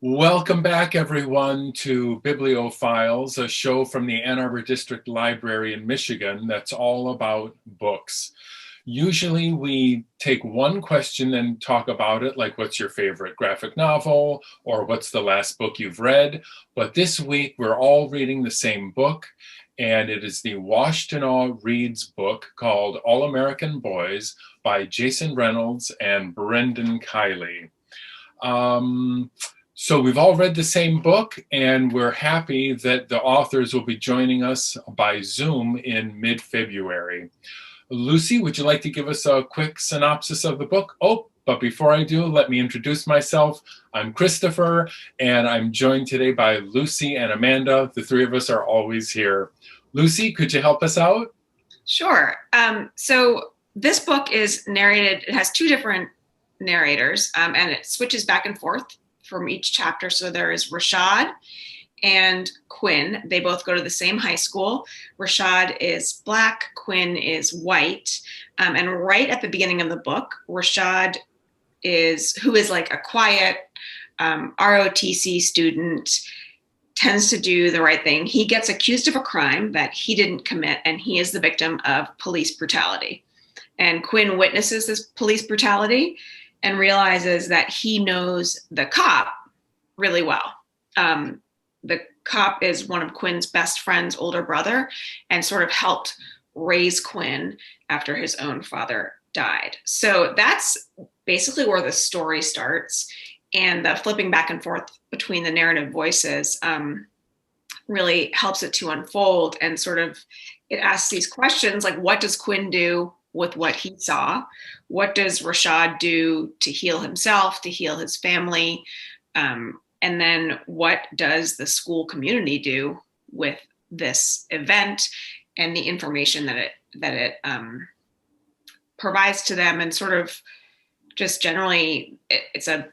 Welcome back, everyone, to Biblio Files, a show from the Ann Arbor District Library in Michigan that's all about books. Usually we take one question and talk about it, like what's your favorite graphic novel, or what's the last book you've read. But this week we're all reading the same book, and it is the Washtenaw Read's book called All American Boys by Jason Reynolds and Brendan Kiely. So we've all read the same book, and we're happy that the authors will be joining us by Zoom in mid-February. Lucy, would you like to give us a quick synopsis of the book? Oh, but before I do, let me introduce myself. I'm Christopher, and I'm joined today by Lucy and Amanda. The three of us are always here. Lucy, could you help us out? Sure. So this book is narrated, it has two different narrators, and it switches back and forth from each chapter. So there is Rashad and Quinn. They both go to the same high school. Rashad is Black, Quinn is white. And right at the beginning of the book, Rashad who is like a quiet ROTC student, tends to do the right thing. He gets accused of a crime that he didn't commit, and he is the victim of police brutality. And Quinn witnesses this police brutality and realizes that he knows the cop really well. The cop is one of Quinn's best friend's older brother and sort of helped raise Quinn after his own father died. So that's basically where the story starts. And the flipping back and forth between the narrative voices really helps it to unfold, and sort of it asks these questions like, what does Quinn do with what he saw? What does Rashad do to heal himself, to heal his family? And then what does the school community do with this event and the information that it provides to them? And sort of just generally, it's a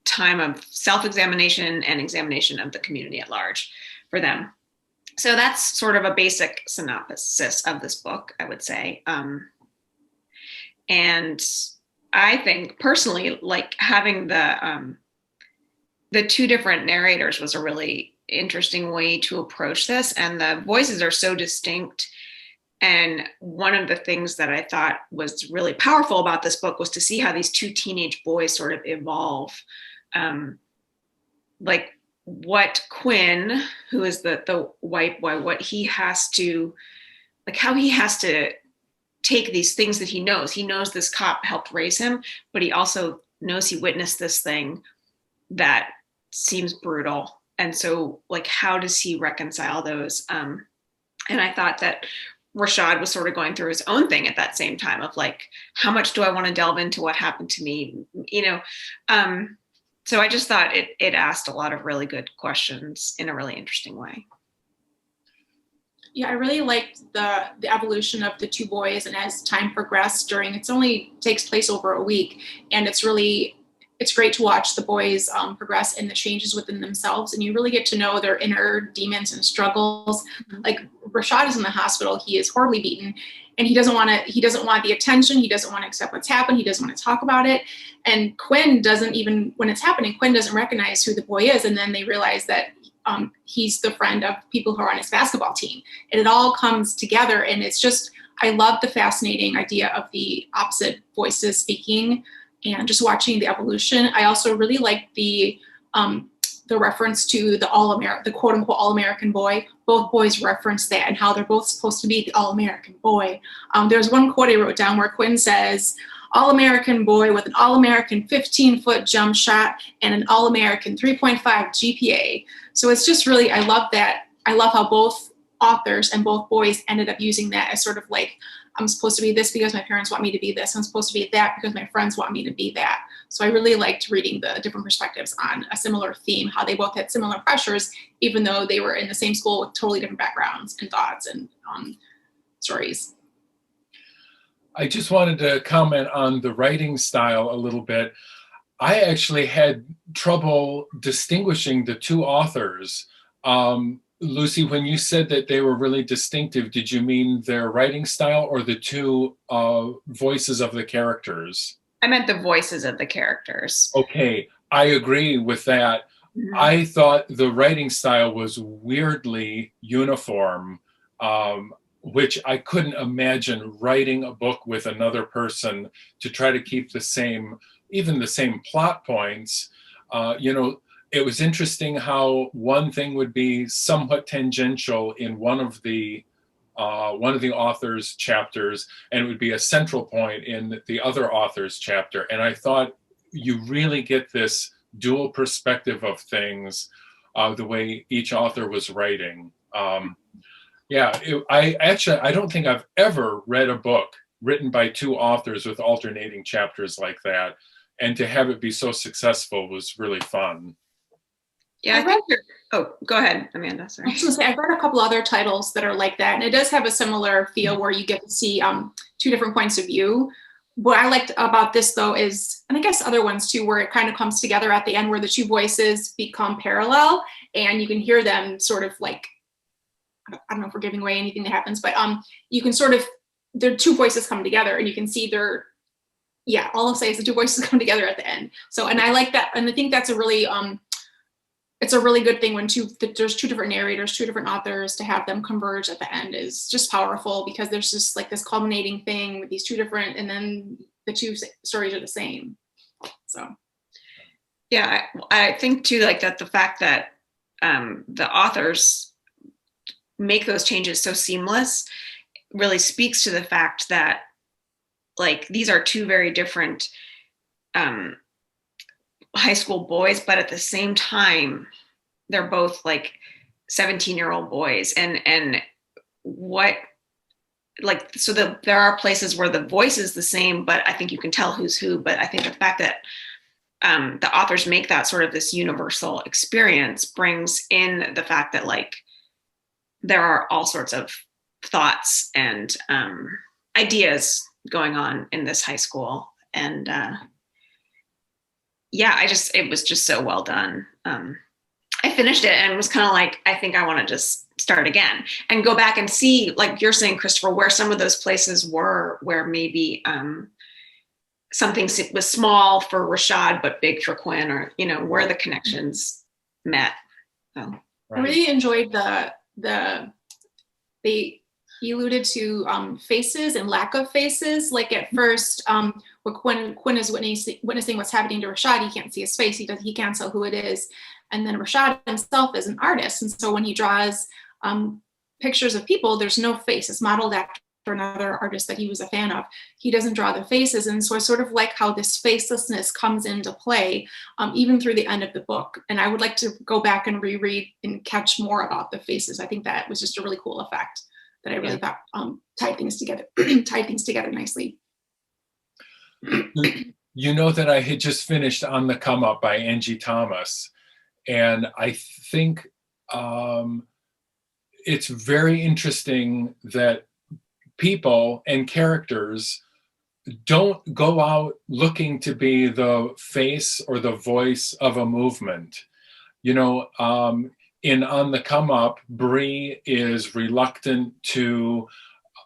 time of self-examination and examination of the community at large for them. So that's sort of a basic synopsis of this book, I would say. And I think personally, like having the two different narrators was a really interesting way to approach this. And the voices are so distinct. And one of the things that I thought was really powerful about this book was to see how these two teenage boys sort of evolve. Like what Quinn, who is the white boy, what he has to, like how he has to take these things that he knows. He knows this cop helped raise him, but he also knows he witnessed this thing that seems brutal. And so like, how does he reconcile those? And I thought that Rashad was sort of going through his own thing at that same time of like, how much do I want to delve into what happened to me? So I just thought it asked a lot of really good questions in a really interesting way. Yeah, I really liked the evolution of the two boys, and as time progressed it only takes place over a week, and it's great to watch the boys progress in the changes within themselves, and you really get to know their inner demons and struggles. Like Rashad is in the hospital, he is horribly beaten, and he doesn't want the attention, he doesn't want to accept what's happened, he doesn't want to talk about it. And Quinn doesn't even, when it's happening, Quinn doesn't recognize who the boy is, and then they realize that he's the friend of people who are on his basketball team. And it all comes together, and it's just, I love the fascinating idea of the opposite voices speaking and just watching the evolution. I also really like the reference to the quote unquote all-American boy. Both boys reference that and how they're both supposed to be the all-American boy. There's one quote I wrote down where Quinn says, all-American boy with an all-American 15-foot jump shot and an all-American 3.5 GPA. So it's just really, I love that. I love how both authors and both boys ended up using that as sort of like, I'm supposed to be this because my parents want me to be this. I'm supposed to be that because my friends want me to be that. So I really liked reading the different perspectives on a similar theme, how they both had similar pressures, even though they were in the same school with totally different backgrounds and thoughts and stories. I just wanted to comment on the writing style a little bit. I actually had trouble distinguishing the two authors. Lucy, when you said that they were really distinctive, did you mean their writing style or the two voices of the characters? I meant the voices of the characters. Okay, I agree with that. I thought the writing style was weirdly uniform, which I couldn't imagine writing a book with another person to try to keep the same, even the same plot points. It was interesting how one thing would be somewhat tangential in one of the author's chapters, and it would be a central point in the other author's chapter. And I thought you really get this dual perspective of things, the way each author was writing. I don't think I've ever read a book written by two authors with alternating chapters like that. And to have it be so successful was really fun. Yeah, go ahead, Amanda. Sorry. I was going to say, I've read a couple other titles that are like that, and it does have a similar feel where you get to see two different points of view. What I liked about this, though, is, and I guess other ones too, where it kind of comes together at the end where the two voices become parallel, and you can hear them sort of like, I don't know if we're giving away anything that happens, but you can sort of, their two voices come together, and you can see all I'll say is the two voices come together at the end. So, and I like that, and I think that's a really, it's a really good thing when there's two different narrators, two different authors, to have them converge at the end is just powerful, because there's just like this culminating thing with these two different, and then the two stories are the same. So. Yeah, I think too, like that the fact that the authors make those changes so seamless really speaks to the fact that like these are two very different high school boys, but at the same time, they're both like 17-year-old boys. And what, like, so there are places where the voice is the same, but I think you can tell who's who. But I think the fact that the authors make that sort of this universal experience brings in the fact that like there are all sorts of thoughts and ideas going on in this high school. And it was just so well done. I finished it and was kind of like, I think I want to just start again and go back and see, like you're saying, Christopher, where some of those places were, where maybe something was small for Rashad, but big for Quinn, or, where the connections met. So. I really enjoyed he alluded to faces and lack of faces. Like at first, when Quinn is witnessing what's happening to Rashad, he can't see his face. He can't tell who it is. And then Rashad himself is an artist. And so when he draws pictures of people, there's no face. It's modeled after another artist that he was a fan of. He doesn't draw the faces. And so I sort of like how this facelessness comes into play, even through the end of the book. And I would like to go back and reread and catch more about the faces. I think that was just a really cool effect that I really thought tied things together nicely. You know that I had just finished On the Come Up by Angie Thomas, and I think it's very interesting that people and characters don't go out looking to be the face or the voice of a movement. In On the Come Up, Bree is reluctant to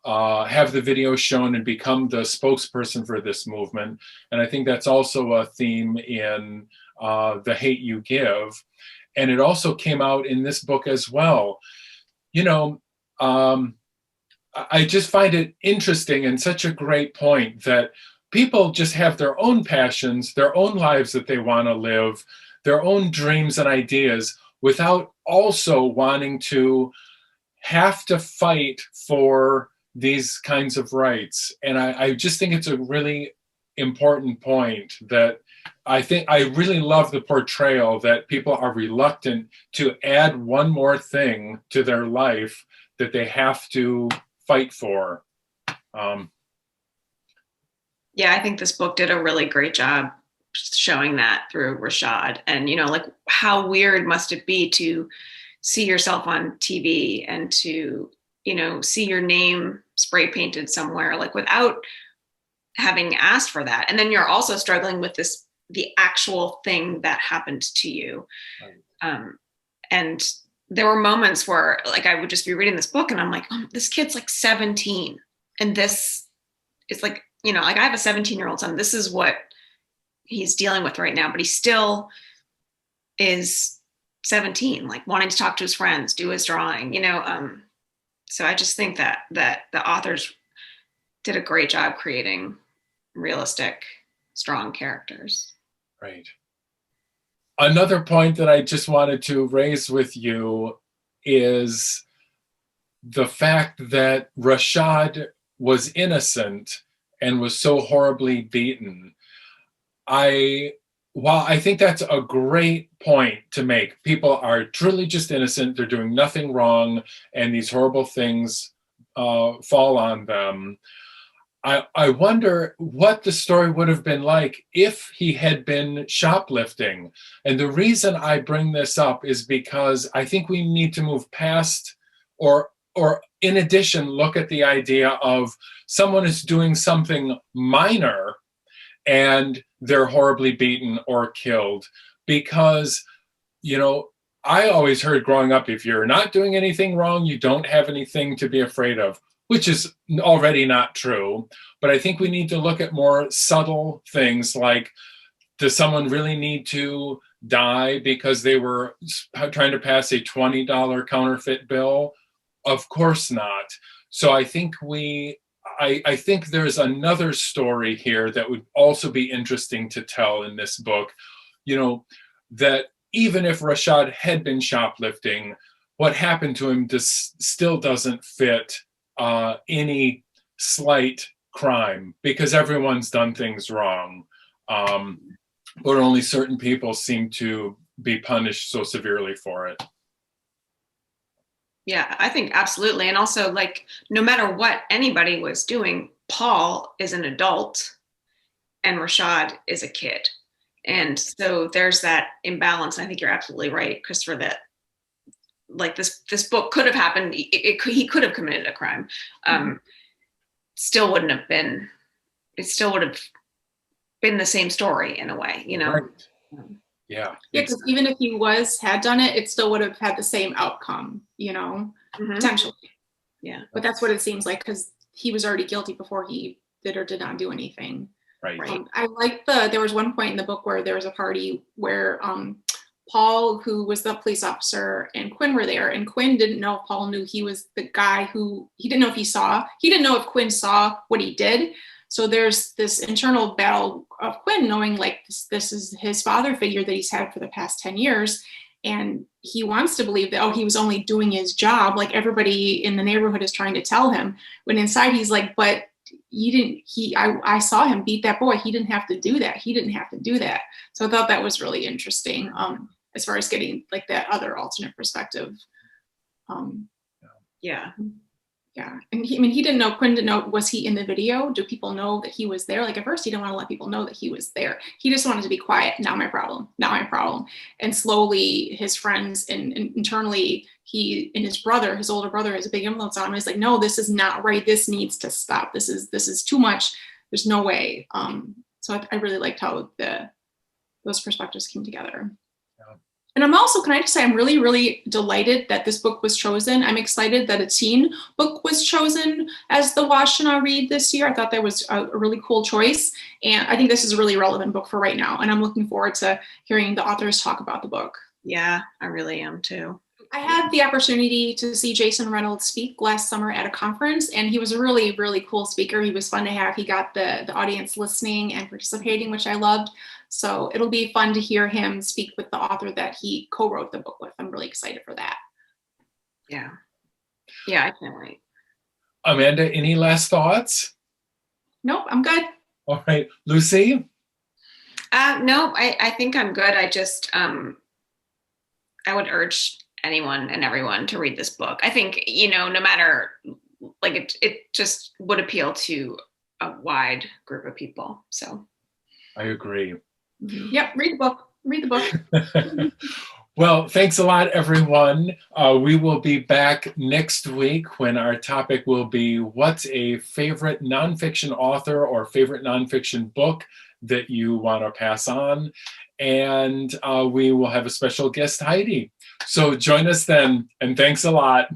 have the video shown and become the spokesperson for this movement. And I think that's also a theme in The Hate You Give. And it also came out in this book as well. I just find it interesting and such a great point that people just have their own passions, their own lives that they want to live, their own dreams and ideas, without also wanting to have to fight for these kinds of rights. And I just think it's a really important point that I think I really love the portrayal that people are reluctant to add one more thing to their life that they have to fight for. I think this book did a really great job showing that through Rashad. And, like how weird must it be to see yourself on TV and to, see your name spray painted somewhere, like without having asked for that. And then you're also struggling with the actual thing that happened to you. Right. And there were moments where like I would just be reading this book and I'm like, oh, this kid's like 17. And this is like, you know, like I have a 17-year-old son. This is what he's dealing with right now, but he still is 17, like wanting to talk to his friends, do his drawing, you know. So I just think that the authors did a great job creating realistic, strong characters. Right. Another point that I just wanted to raise with you is the fact that Rashad was innocent and was so horribly beaten. While I think that's a great point to make, people are truly just innocent, they're doing nothing wrong, and these horrible things fall on them. I wonder what the story would have been like if he had been shoplifting. And the reason I bring this up is because I think we need to move past, or in addition, look at the idea of someone is doing something minor and they're horribly beaten or killed. Because, you know, I always heard growing up, if you're not doing anything wrong, you don't have anything to be afraid of, which is already not true. But I think we need to look at more subtle things like, does someone really need to die because they were trying to pass a $20 counterfeit bill? Of course not. So I think I think there's another story here that would also be interesting to tell in this book, you know, that even if Rashad had been shoplifting, what happened to him still doesn't fit any slight crime, because everyone's done things wrong. But only certain people seem to be punished so severely for it. Yeah, I think absolutely. And also, like, no matter what anybody was doing, Paul is an adult and Rashad is a kid. And so there's that imbalance. And I think you're absolutely right, Christopher, that like this book could have happened. He could have committed a crime. Still wouldn't have been, it still would have been the same story in a way, you know? Right. Yeah. Yeah, because even if he had done it, it still would have had the same outcome, you know, potentially. Yeah. But that's what it seems like, because he was already guilty before he did or did not do anything. Right. I like there was one point in the book where there was a party where Paul, who was the police officer, and Quinn were there, and Quinn didn't know if Paul knew he was the guy who, he didn't know if Quinn saw what he did. So there's this internal battle of Quinn knowing like this is his father figure that he's had for the past 10 years. And he wants to believe that, oh, he was only doing his job, like everybody in the neighborhood is trying to tell him. When inside he's like, but I saw him beat that boy. He didn't have to do that. He didn't have to do that. So I thought that was really interesting as far as getting like that other alternate perspective. Yeah. Yeah, and he didn't know, Quinn didn't know, was he in the video? Do people know that he was there? Like at first he didn't want to let people know that he was there. He just wanted to be quiet. Not my problem. And slowly his friends and internally he and his older brother has a big influence on him. He's like, no, this is not right. This needs to stop. This is too much. There's no way. So I really liked how those perspectives came together. And I'm also, can I just say, I'm really, really delighted that this book was chosen. I'm excited that a teen book was chosen as the Washtenaw Read this year. I thought that was a really cool choice. And I think this is a really relevant book for right now. And I'm looking forward to hearing the authors talk about the book. Yeah, I really am too. I had the opportunity to see Jason Reynolds speak last summer at a conference, and he was a really, really cool speaker. He was fun to have. He got the audience listening and participating, which I loved. So it'll be fun to hear him speak with the author that he co-wrote the book with. I'm really excited for that. Yeah. Yeah, I can't wait. Amanda, any last thoughts? Nope, I'm good. All right. Lucy? No, I think I'm good. I just, I would urge anyone and everyone to read this book. I think, you know, no matter, like it just would appeal to a wide group of people. So I agree. Yep, read the book. Well, thanks a lot, everyone. We will be back next week when our topic will be what's a favorite nonfiction author or favorite nonfiction book that you want to pass on. And we will have a special guest, Heidi. So join us then, and thanks a lot.